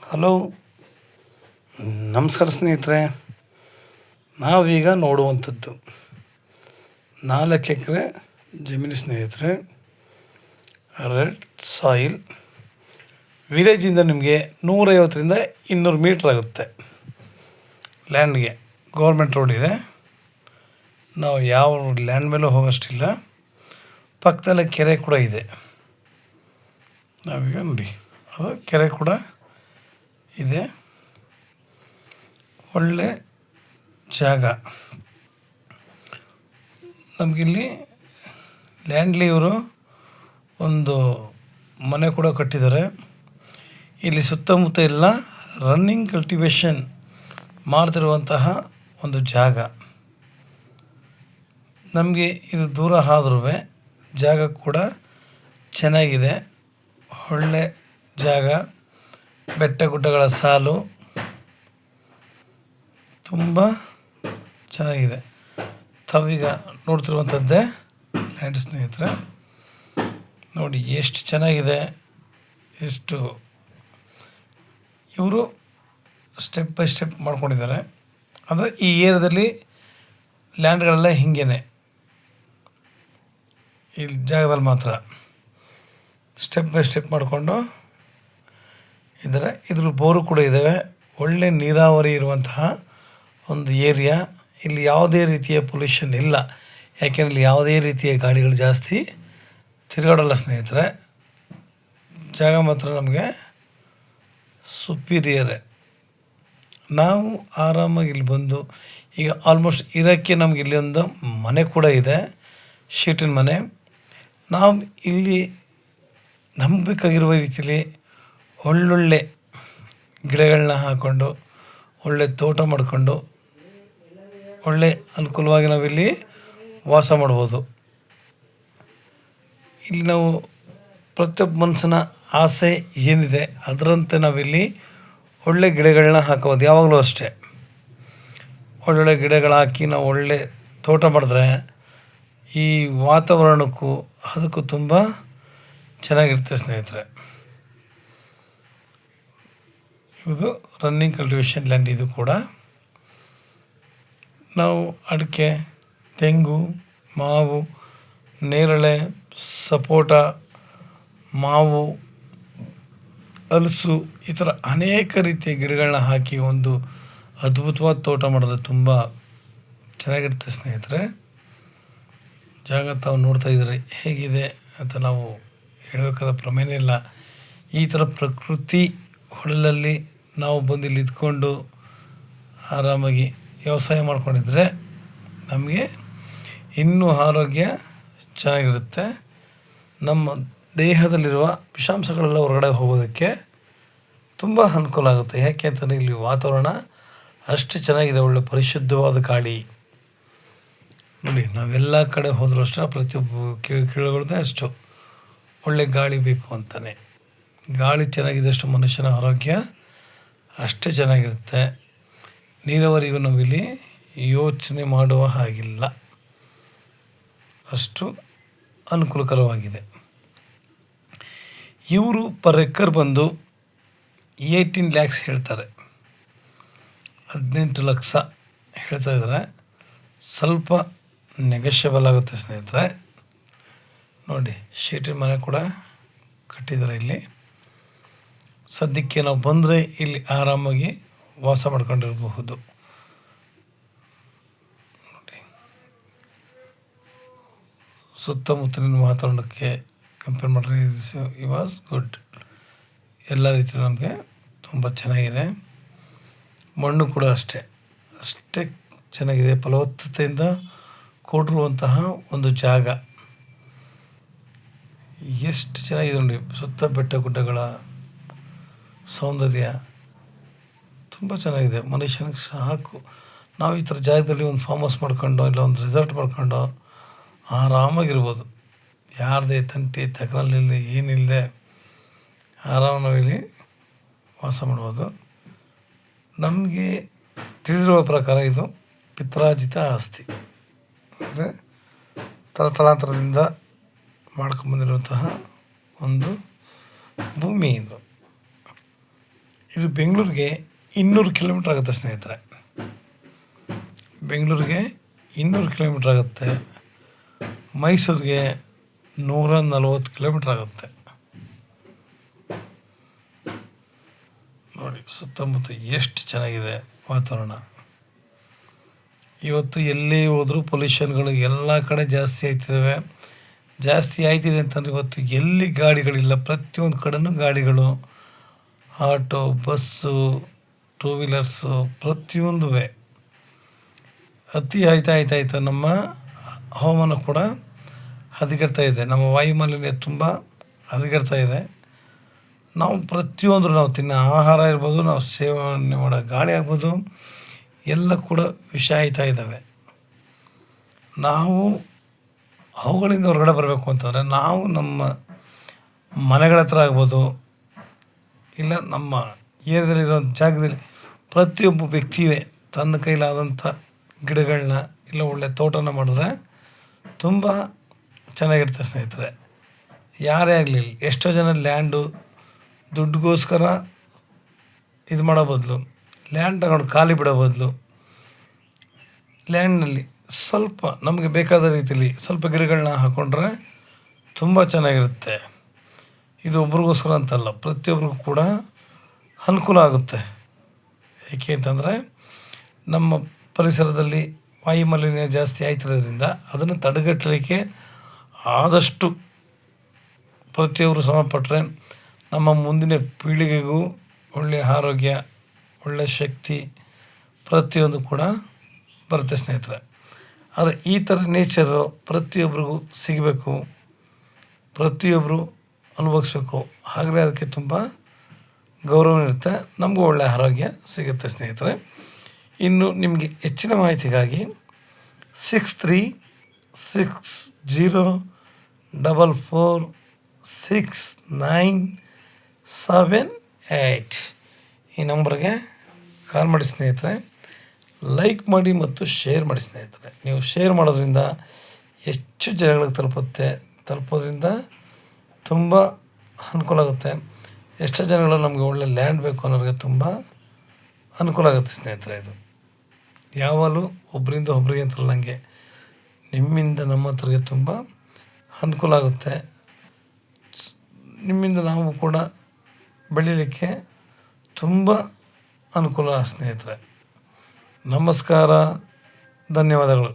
Hello, ನಮಸ್ಕಾರ ಸ್ನೇಹಿತರೆ. ನಾವೀಗ ನೋಡುವಂಥದ್ದು 4 ಎಕರೆ ಜಮೀನು ಸ್ನೇಹಿತರೆ. ರೆಡ್ ಸಾಯಿಲ್ ವಿಲೇಜಿಂದ ನಿಮಗೆ 150ರಿಂದ 200 ಮೀಟ್ರ್ ಆಗುತ್ತೆ ಲ್ಯಾಂಡ್ಗೆ. ಗೌರ್ಮೆಂಟ್ ರೋಡ್ ಇದೆ. ನಾವು ಯಾವ ಲ್ಯಾಂಡ್ ಮೇಲೂ ಹೋಗೋಷ್ಟಿಲ್ಲ. ಪಕ್ಕದಲ್ಲೇ ಕೆರೆ ಕೂಡ ಇದೆ. ನಾವೀಗ ನೋಡಿ, ಅದು ಕೆರೆ ಕೂಡ ಇದೆ. ಒಳ್ಳೆ ಜಾಗ. ನಮಗಿಲ್ಲಿ ಲ್ಯಾಂಡ್ಲಿ ಇವರು ಒಂದು ಮನೆ ಕೂಡ ಕಟ್ಟಿದ್ದಾರೆ. ಇಲ್ಲಿ ಸುತ್ತಮುತ್ತ ಎಲ್ಲ ರನ್ನಿಂಗ್ ಕಲ್ಟಿವೇಷನ್ ಮಾಡ್ತಿರುವಂತಹ ಒಂದು ಜಾಗ. ನಮಗೆ ಇದು ದೂರ ಆದ್ರೂ ಜಾಗ ಕೂಡ ಚೆನ್ನಾಗಿದೆ. ಒಳ್ಳೆ ಜಾಗ, ಬೆಟ್ಟ ಗುಡ್ಡಗಳ ಸಾಲು, ತುಂಬ ಚೆನ್ನಾಗಿದೆ. ತಾವೀಗ ನೋಡ್ತಿರುವಂಥದ್ದೇ ಲ್ಯಾಂಡ್ ಸ್ನೇಹಿತರೆ. ನೋಡಿ ಎಷ್ಟು ಚೆನ್ನಾಗಿದೆ. ಎಷ್ಟು ಇವರು ಸ್ಟೆಪ್ ಬೈ ಸ್ಟೆಪ್ ಮಾಡ್ಕೊಂಡಿದ್ದಾರೆ. ಅಂದರೆ ಈ ಏರಿಯಾದಲ್ಲಿ ಲ್ಯಾಂಡ್ಗಳೆಲ್ಲ ಹಿಂಗೇ, ಈ ಜಾಗದಲ್ಲಿ ಮಾತ್ರ ಸ್ಟೆಪ್ ಬೈ ಸ್ಟೆಪ್ ಮಾಡಿಕೊಂಡು ಇದ್ದಾರೆ. ಇದ್ರ ಬೋರು ಕೂಡ ಇದ್ದಾವೆ. ಒಳ್ಳೆ ನೀರಾವರಿ ಇರುವಂತಹ ಒಂದು ಏರಿಯಾ. ಇಲ್ಲಿ ಯಾವುದೇ ರೀತಿಯ ಪೊಲ್ಯೂಷನ್ ಇಲ್ಲ. ಯಾಕೆಂದರೆ ಇಲ್ಲಿ ಯಾವುದೇ ರೀತಿಯ ಗಾಡಿಗಳು ಜಾಸ್ತಿ ತಿರುಗಾಡಲ್ಲ ಸ್ನೇಹಿತರೆ. ಜಾಗ ಮಾತ್ರ ನಮಗೆ ಸುಪೀರಿಯರೇ. ನಾವು ಆರಾಮಾಗಿ ಇಲ್ಲಿ ಬಂದು ಈಗ ಆಲ್ಮೋಸ್ಟ್ ಇರೋಕ್ಕೆ ನಮ್ಗೆ ಇಲ್ಲಿ ಒಂದು ಮನೆ ಕೂಡ ಇದೆ, ಶೀಟಿನ ಮನೆ. ನಾವು ಇಲ್ಲಿ ನಮ್ಗೆ ಬೇಕಾಗಿರುವ ರೀತಿಯಲ್ಲಿ ಒಳ್ಳೊಳ್ಳೆ ಗಿಡಗಳನ್ನ ಹಾಕ್ಕೊಂಡು ಒಳ್ಳೆ ತೋಟ ಮಾಡಿಕೊಂಡು ಒಳ್ಳೆ ಅನುಕೂಲವಾಗಿ ನಾವಿಲ್ಲಿ ವಾಸ ಮಾಡ್ಬೋದು. ಇಲ್ಲಿ ನಾವು ಪ್ರತಿಯೊಬ್ಬ ಮನುಷ್ಯನ ಆಸೆ ಏನಿದೆ ಅದರಂತೆ ನಾವಿಲ್ಲಿ ಒಳ್ಳೆ ಗಿಡಗಳನ್ನ ಹಾಕೋದು. ಯಾವಾಗಲೂ ಅಷ್ಟೇ ಒಳ್ಳೊಳ್ಳೆ ಗಿಡಗಳು ಹಾಕಿ ನಾವು ಒಳ್ಳೆ ತೋಟ ಮಾಡಿದ್ರೆ ಈ ವಾತಾವರಣಕ್ಕೂ ಅದಕ್ಕೂ ತುಂಬ ಚೆನ್ನಾಗಿರುತ್ತೆ ಸ್ನೇಹಿತರೆ. ಇದು ರನ್ನಿಂಗ್ ಕಲ್ಟಿವೇಷನ್ ಲ್ಯಾಂಡ್. ಇದು ಕೂಡ ನಾವು ಅಡಿಕೆ, ತೆಂಗು, ಮಾವು, ನೇರಳೆ, ಸಪೋಟ, ಮಾವು, ಹಲಸು ಈ ಥರ ಅನೇಕ ರೀತಿಯ ಗಿಡಗಳನ್ನ ಹಾಕಿ ಒಂದು ಅದ್ಭುತವಾದ ತೋಟ ಮಾಡಿದ್ರೆ ತುಂಬ ಚೆನ್ನಾಗಿರುತ್ತೆ ಸ್ನೇಹಿತರೆ. ಜಾಗ ತಾವು ನೋಡ್ತಾ ಇದ್ದೀರಿ ಹೇಗಿದೆ ಅಂತ. ನಾವು ಹೇಳಬೇಕಾದ ಪ್ರಮೇಯ ಇಲ್ಲ. ಈ ಥರ ಪ್ರಕೃತಿ ಹೊಳಲಲ್ಲಿ ನಾವು ಬಂದು ಇಲ್ಲಿ ಇದ್ಕೊಂಡು ಆರಾಮಾಗಿ ವ್ಯವಸಾಯ ಮಾಡ್ಕೊಂಡಿದ್ರೆ ನಮಗೆ ಇನ್ನೂ ಆರೋಗ್ಯ ಚೆನ್ನಾಗಿರುತ್ತೆ. ನಮ್ಮ ದೇಹದಲ್ಲಿರುವ ವಿಷಾಂಶಗಳೆಲ್ಲ ಹೊರಗಡೆ ಹೋಗೋದಕ್ಕೆ ತುಂಬ ಅನುಕೂಲ ಆಗುತ್ತೆ. ಯಾಕೆ ಅಂತಂದರೆ ಇಲ್ಲಿ ವಾತಾವರಣ ಅಷ್ಟು ಚೆನ್ನಾಗಿದೆ. ಒಳ್ಳೆ ಪರಿಶುದ್ಧವಾದ ಗಾಳಿ. ನೋಡಿ, ನಾವೆಲ್ಲ ಕಡೆ ಹೋದರೂ ಅಷ್ಟೇ ಪ್ರತಿಯೊಬ್ಬ ಕೇಳಿಗಳದ್ದೇ ಅಷ್ಟು ಒಳ್ಳೆ ಗಾಳಿ ಬೇಕು ಅಂತಾನೆ. ಗಾಳಿ ಚೆನ್ನಾಗಿದ್ದಷ್ಟು ಮನುಷ್ಯನ ಆರೋಗ್ಯ ಅಷ್ಟೇ ಚೆನ್ನಾಗಿರುತ್ತೆ. ನೀರಾವರಿಗೂ ನಾವಿಲ್ಲಿ ಯೋಚನೆ ಮಾಡುವ ಹಾಗಿಲ್ಲ, ಅಷ್ಟು ಅನುಕೂಲಕರವಾಗಿದೆ. ಇವರು ಪರ್ ಎಕರ್ ಬಂದು 18 lakhs ಹೇಳ್ತಾರೆ. 18 ಲಕ್ಷ ಹೇಳ್ತಾ ಇದ್ದಾರೆ. ಸ್ವಲ್ಪ ನೆಗೋಷಿಯಬಲ್ ಆಗುತ್ತೆ ಸ್ನೇಹಿತರೆ. ನೋಡಿ, ಶೀಟಿನ ಮನೆ ಕೂಡ ಕಟ್ಟಿದ್ದಾರೆ ಇಲ್ಲಿ. ಸದ್ಯಕ್ಕೆ ನಾವು ಬಂದರೆ ಇಲ್ಲಿ ಆರಾಮಾಗಿ ವಾಸ ಮಾಡ್ಕೊಂಡಿರಬಹುದು. ನೋಡಿ, ಸುತ್ತಮುತ್ತಲಿನ ವಾತಾವರಣಕ್ಕೆ ಕಂಪೇರ್ ಮಾಡಿದ್ರೆ ಇಟ್ ವಾಸ್ ಗುಡ್. ಎಲ್ಲ ರೀತಿಯಲ್ಲೂ ನಮಗೆ ತುಂಬ ಚೆನ್ನಾಗಿದೆ. ಮಣ್ಣು ಕೂಡ ಅಷ್ಟೇ ಚೆನ್ನಾಗಿದೆ. ಫಲವತ್ತತೆಯಿಂದ ಕೂಡಿರುವಂತಹ ಒಂದು ಜಾಗ. ಎಷ್ಟು ಚೆನ್ನಾಗಿದೆ ನೋಡಿ. ಸುತ್ತ ಬೆಟ್ಟ ಗುಡ್ಡಗಳ ಸೌಂದರ್ಯ ತುಂಬ ಚೆನ್ನಾಗಿದೆ. ಮನುಷ್ಯನಿಗೆ ಸಾಕು. ನಾವು ಈ ಥರ ಜಾಗದಲ್ಲಿ ಒಂದು ಫಾರ್ಮ್ ಹೌಸ್ ಮಾಡ್ಕೊಂಡು ಇಲ್ಲ ಒಂದು ರೆಸಾರ್ಟ್ ಮಾಡ್ಕೊಂಡು ಆರಾಮಾಗಿರ್ಬೋದು. ಯಾರದೇ ತಂಟಿ ತಕರಾರಿಲ್ಲದೆ ಏನಿಲ್ಲದೆ ಆರಾಮಾಗಿ ವಾಸ ಮಾಡ್ಬೋದು. ನಮಗೆ ತಿಳಿದಿರುವ ಪ್ರಕಾರ ಇದು ಪಿತ್ರಾರ್ಜಿತ ಆಸ್ತಿ. ಅಂದರೆ ತಲತಲಾಂತರದಿಂದ ಮಾಡ್ಕೊಂಬಂದಿರುವಂತಹ ಒಂದು ಭೂಮಿ ಇದು. ಇದು ಬೆಂಗಳೂರಿಗೆ 200 ಕಿಲೋಮೀಟ್ರ್ ಆಗುತ್ತೆ ಸ್ನೇಹಿತರೆ. ಬೆಂಗಳೂರಿಗೆ 200 ಕಿಲೋಮೀಟ್ರ್ ಆಗುತ್ತೆ. ಮೈಸೂರಿಗೆ 140 ಕಿಲೋಮೀಟ್ರ್ ಆಗುತ್ತೆ. ನೋಡಿ ಸುತ್ತಮುತ್ತ ಎಷ್ಟು ಚೆನ್ನಾಗಿದೆ ವಾತಾವರಣ. ಇವತ್ತು ಎಲ್ಲಿ ಹೋದರೂ ಪೊಲ್ಯೂಷನ್ಗಳು ಎಲ್ಲ ಕಡೆ ಜಾಸ್ತಿ ಆಯ್ತಿದ್ದಾವೆ. ಜಾಸ್ತಿ ಆಯ್ತಿದೆ ಅಂತಂದರೆ ಇವತ್ತು ಎಲ್ಲಿ ಗಾಡಿಗಳಿಲ್ಲ, ಪ್ರತಿಯೊಂದು ಕಡೆನೂ ಗಾಡಿಗಳು, ಆಟೋ, ಬಸ್ಸು, ಟೂ ವೀಲರ್ಸು ಪ್ರತಿಯೊಂದು ಅತಿ ಆಯ್ತಾ ನಮ್ಮ ಹವಾಮಾನ ಕೂಡ ಹದಗೆಡ್ತಾ ಇದೆ. ನಮ್ಮ ವಾಯುಮಾಲಿನ್ಯ ತುಂಬ ಹದಗೆಡ್ತಾ ಇದೆ. ನಾವು ಪ್ರತಿಯೊಂದು ನಾವು ತಿನ್ನೋ ಆಹಾರ ಇರ್ಬೋದು, ನಾವು ಸೇವನೆ ಮಾಡೋ ಗಾಳಿ ಆಗ್ಬೋದು, ಎಲ್ಲ ಕೂಡ ವಿಷ ಆಯ್ತಾ ಇದ್ದಾವೆ. ನಾವು ಅವುಗಳಿಂದ ಹೊರಗಡೆ ಬರಬೇಕು ಅಂತಂದರೆ ನಾವು ನಮ್ಮ ಮನೆಗಳ ಹತ್ರ ಆಗ್ಬೋದು, ಇಲ್ಲ ನಮ್ಮ ಏರಿಯಾದಲ್ಲಿರೋ ಜಾಗದಲ್ಲಿ ಪ್ರತಿಯೊಬ್ಬ ವ್ಯಕ್ತಿಯೇ ತನ್ನ ಕೈಲಾದಂಥ ಗಿಡಗಳನ್ನ ಇಲ್ಲ ಒಳ್ಳೆ ತೋಟನ ಮಾಡಿದ್ರೆ ತುಂಬ ಚೆನ್ನಾಗಿರುತ್ತೆ ಸ್ನೇಹಿತರೆ. ಯಾರೇ ಆಗಲಿ, ಎಷ್ಟೋ ಜನ ಲ್ಯಾಂಡು ದುಡ್ಡುಗೋಸ್ಕರ ಇದು ಮಾಡೋ ಬದಲು, ಲ್ಯಾಂಡ್ ತಗೊಂಡು ಖಾಲಿ ಬಿಡೋ ಬದಲು ಲ್ಯಾಂಡ್ನಲ್ಲಿ ಸ್ವಲ್ಪ ನಮಗೆ ಬೇಕಾದ ರೀತಿಯಲ್ಲಿ ಸ್ವಲ್ಪ ಗಿಡಗಳನ್ನ ಹಾಕ್ಕೊಂಡ್ರೆ ತುಂಬ ಚೆನ್ನಾಗಿರುತ್ತೆ. ಇದು ಒಬ್ರಿಗೋಸ್ಕರ ಅಂತಲ್ಲ, ಪ್ರತಿಯೊಬ್ಬರಿಗೂ ಕೂಡ ಅನುಕೂಲ ಆಗುತ್ತೆ. ಏಕೆ ಅಂತಂದರೆ ನಮ್ಮ ಪರಿಸರದಲ್ಲಿ ವಾಯುಮಾಲಿನ್ಯ ಜಾಸ್ತಿ ಆಯ್ತಿರೋದ್ರಿಂದ ಅದನ್ನು ತಡೆಗಟ್ಟಲಿಕ್ಕೆ ಆದಷ್ಟು ಪ್ರತಿಯೊಬ್ಬರು ಶ್ರಮಪಟ್ಟರೆ ನಮ್ಮ ಮುಂದಿನ ಪೀಳಿಗೆಗೂ ಒಳ್ಳೆಯ ಆರೋಗ್ಯ, ಒಳ್ಳೆಯ ಶಕ್ತಿ ಪ್ರತಿಯೊಂದು ಕೂಡ ಬರುತ್ತೆ ಸ್ನೇಹಿತರೆ. ಆದರೆ ಈ ಥರ ನೇಚರು ಪ್ರತಿಯೊಬ್ಬರಿಗೂ ಸಿಗಬೇಕು, ಪ್ರತಿಯೊಬ್ಬರು ಅನುಭವಿಸ್ಬೇಕು. ಆಗಲೇ ಅದಕ್ಕೆ ತುಂಬ ಗೌರವ ಇರುತ್ತೆ, ನಮಗೂ ಒಳ್ಳೆಯ ಆರೋಗ್ಯ ಸಿಗುತ್ತೆ ಸ್ನೇಹಿತರೆ. ಇನ್ನು ನಿಮಗೆ ಹೆಚ್ಚಿನ ಮಾಹಿತಿಗಾಗಿ 6360446978 ಈ ನಂಬರ್ಗೆ ಕಾಲ್ ಮಾಡಿ ಸ್ನೇಹಿತರೆ. ಲೈಕ್ ಮಾಡಿ ಮತ್ತು ಶೇರ್ ಮಾಡಿ ಸ್ನೇಹಿತರೆ. ನೀವು ಶೇರ್ ಮಾಡೋದ್ರಿಂದ ಹೆಚ್ಚು ಜನಗಳಿಗೆ ತಲುಪೋದ್ರಿಂದ ತುಂಬ ಅನುಕೂಲ ಆಗುತ್ತೆ. ಎಷ್ಟೋ ಜನಗಳು ನಮಗೆ ಒಳ್ಳೆ ಲ್ಯಾಂಡ್ ಬೇಕು ಅನ್ನೋರಿಗೆ ತುಂಬ ಅನುಕೂಲ ಆಗುತ್ತೆ ಸ್ನೇಹಿತರೆ. ಇದು ಯಾವಾಗಲೂ ಒಬ್ಬರಿಂದ ಒಬ್ಬರಿಗೆ ಅಂತಲ್ಲಂಗೆ ನಿಮ್ಮಿಂದ ನಮ್ಮ ಹತ್ರಗೆ ತುಂಬ ಅನುಕೂಲ ಆಗುತ್ತೆ. ನಿಮ್ಮಿಂದ ನಾವು ಕೂಡ ಬೆಳೀಲಿಕ್ಕೆ ತುಂಬ ಅನುಕೂಲ ಸ್ನೇಹಿತರೆ. ನಮಸ್ಕಾರ, ಧನ್ಯವಾದಗಳು.